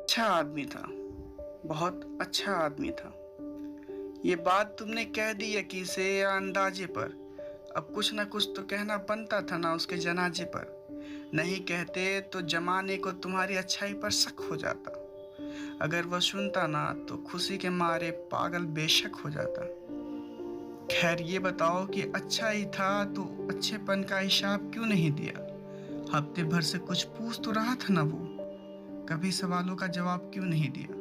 अच्छा आदमी था, बहुत अच्छा आदमी था। ये बात तुमने कह दी यकी से या अंदाजे पर। अब कुछ न कुछ तो कहना बनता था ना उसके जनाजे पर। नहीं कहते तो जमाने को तुम्हारी अच्छाई पर शक हो जाता। अगर वह सुनता ना तो खुशी के मारे पागल बेशक हो जाता। खैर ये बताओ कि अच्छा ही था तो अच्छेपन का हिसाब क्यों नहीं दिया? हफ्ते भर से कुछ पूछ तो रहा था ना वो। कभी सवालों का जवाब क्यों नहीं दिया?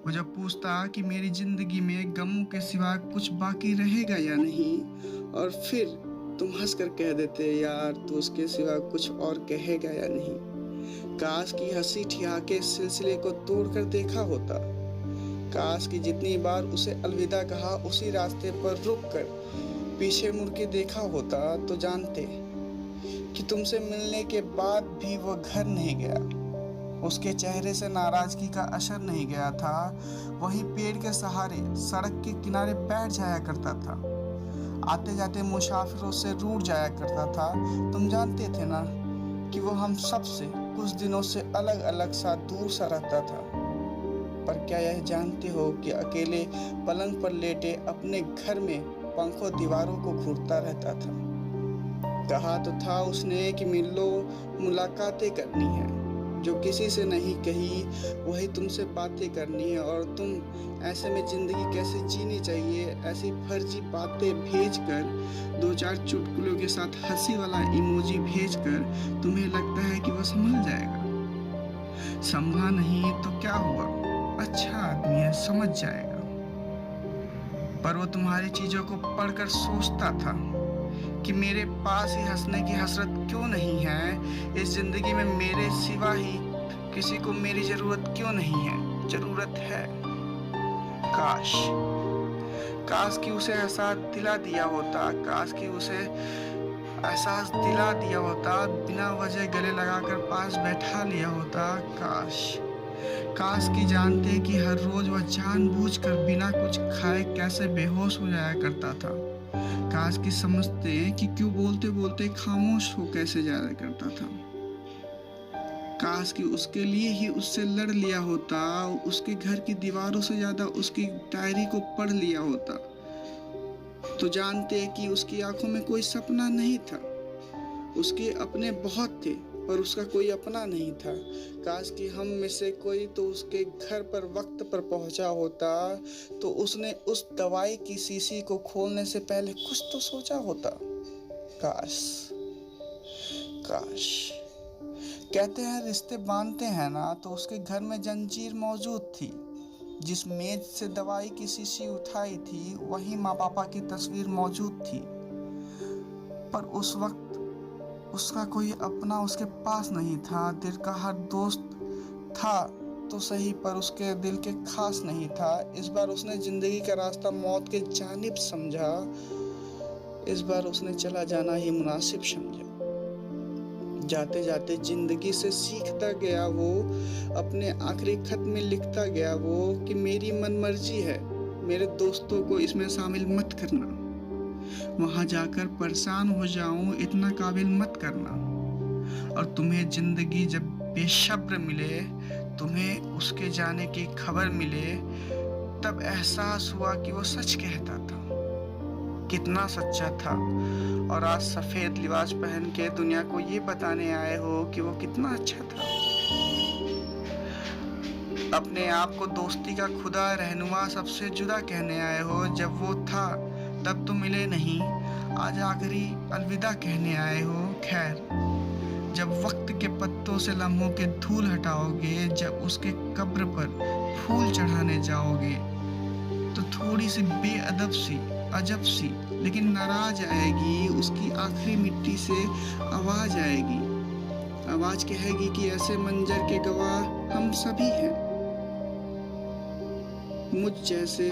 वो जब पूछता कि मेरी जिंदगी में गमों के सिवा कुछ बाकी रहेगा या नहीं, और फिर तुम हंसकर कह देते यार तो उसके सिवा कुछ और कहेगा या नहीं। काश की हंसी ठिठुके इस सिलसिले को तोड़कर देखा होता। काश की जितनी बार उसे अलविदा कहा उसी रास्ते पर रुक कर पीछे मुड़ के देखा होता तो जानते कि तुमसे मिलने के बाद भी वो घर नहीं गया। उसके चेहरे से नाराजगी का असर नहीं गया था। वही पेड़ के सहारे सड़क के किनारे बैठ जाया करता था। आते जाते मुसाफिरों से रूठ जाया करता था। तुम जानते थे ना कि वो हम सब से कुछ दिनों से अलग अलग सा दूर सा रहता था। पर क्या यह जानते हो कि अकेले पलंग पर लेटे अपने घर में पंखों दीवारों को घूरता रहता था। कहा तो था उसने कि मिल लो, मुलाकातें करनी है, जो किसी से नहीं कही वही तुमसे बातें करनी है। और तुम ऐसे में जिंदगी कैसे जीनी चाहिए ऐसी फर्जी बातें भेजकर, दो चार चुटकुलों के साथ हंसी वाला इमोजी भेजकर तुम्हें लगता है कि वह संभल जाएगा। संभला नहीं तो क्या हुआ, अच्छा आदमी है, समझ जाएगा। पर वो तुम्हारी चीजों को पढ़कर सोचता था कि मेरे पास ही हंसने की हसरत क्यों नहीं है। इस जिंदगी में मेरे सिवा ही किसी को मेरी जरूरत क्यों नहीं है? जरूरत है। काश काश कि उसे एहसास दिला दिया होता। काश कि उसे एहसास दिला दिया होता, बिना वजह गले लगाकर पास बैठा लिया होता। काश काश कि जानते कि हर रोज वह जानबूझकर बिना कुछ खाए कैसे बेहोश हो जाया करता था। काश कि समझते कि क्यों बोलते बोलते खामोश हो कैसे जाया करता था। काश कि उसके लिए ही उससे लड़ लिया होता, उसके घर की दीवारों से ज्यादा उसकी डायरी को पढ़ लिया होता, तो जानते कि उसकी आंखों में कोई सपना नहीं था। उसके अपने बहुत थे पर उसका कोई अपना नहीं था। काश कि हम में से कोई तो उसके घर पर वक्त पर पहुंचा होता, तो उसने उस दवाई की शीशी को खोलने से पहले कुछ तो सोचा होता। काश काश कहते हैं रिश्ते बांधते हैं ना, तो उसके घर में जंजीर मौजूद थी। जिस मेज से दवाई की शीशी उठाई थी वही माँ पापा की तस्वीर मौजूद थी। पर उस वक्त उसका कोई अपना उसके पास नहीं था। दिल का हर दोस्त था तो सही, पर उसके दिल के खास नहीं था। इस बार उसने जिंदगी का रास्ता मौत के जानिब समझा। इस बार उसने चला जाना ही मुनासिब समझा। जाते जाते जिंदगी से सीखता गया वो, अपने आखिरी खत में लिखता गया वो कि मेरी मनमर्जी है, मेरे दोस्तों को इसमें शामिल मत करना। वहां जाकर परेशान हो जाऊं इतना काबिल मत करना। और तुम्हें जिंदगी जब बेशब्र मिले, तुम्हें उसके जाने की खबर मिले, तब एहसास हुआ कि वो सच कहता था। कितना सच्चा था। और आज सफेद लिबास पहन के दुनिया को ये बताने आए हो कि वो कितना अच्छा था। अपने आप को दोस्ती का खुदा रहनुमा सबसे जुदा कहने आए हो। जब वो था तब तो मिले नहीं, आज आखिरी अलविदा कहने आए हो। खैर, जब वक्त के पत्तों से लम्हों के धूल हटाओगे, जब उसके कब्र पर फूल चढ़ाने जाओगे, तो थोड़ी सी बेअदब सी, अजब सी लेकिन नाराज आएगी। उसकी आखिरी मिट्टी से आवाज आएगी। आवाज कहेगी कि ऐसे मंजर के गवाह हम सभी हैं। मुझ जैसे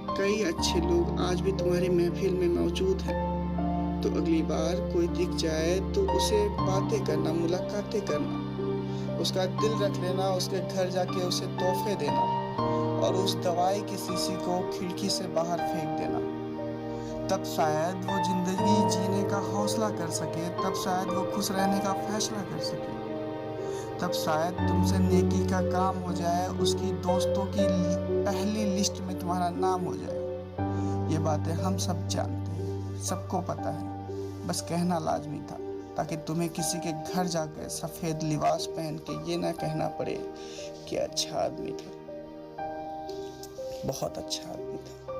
कई अच्छे लोग आज भी तुम्हारी महफिल में मौजूद हैं। तो अगली बार कोई दिख जाए तो उसे बातें करना, मुलाकातें करना, उसका दिल रख लेना, उसके घर जाके उसे तोहफे देना, और उस दवाई की शीशी को खिड़की से बाहर फेंक देना। तब शायद वो जिंदगी जीने का हौसला कर सके, तब शायद वो खुश रहने का फैसला कर सके। तब शायद तुमसे नेकी का काम हो जाए, उसकी दोस्तों की पहली लिस्ट में तुम्हारा नाम हो जाए। ये बातें हम सब जानते हैं, सबको पता है, बस कहना लाजमी था ताकि तुम्हें किसी के घर जाकर सफ़ेद लिबास पहन के ये ना कहना पड़े कि अच्छा आदमी था, बहुत अच्छा आदमी था।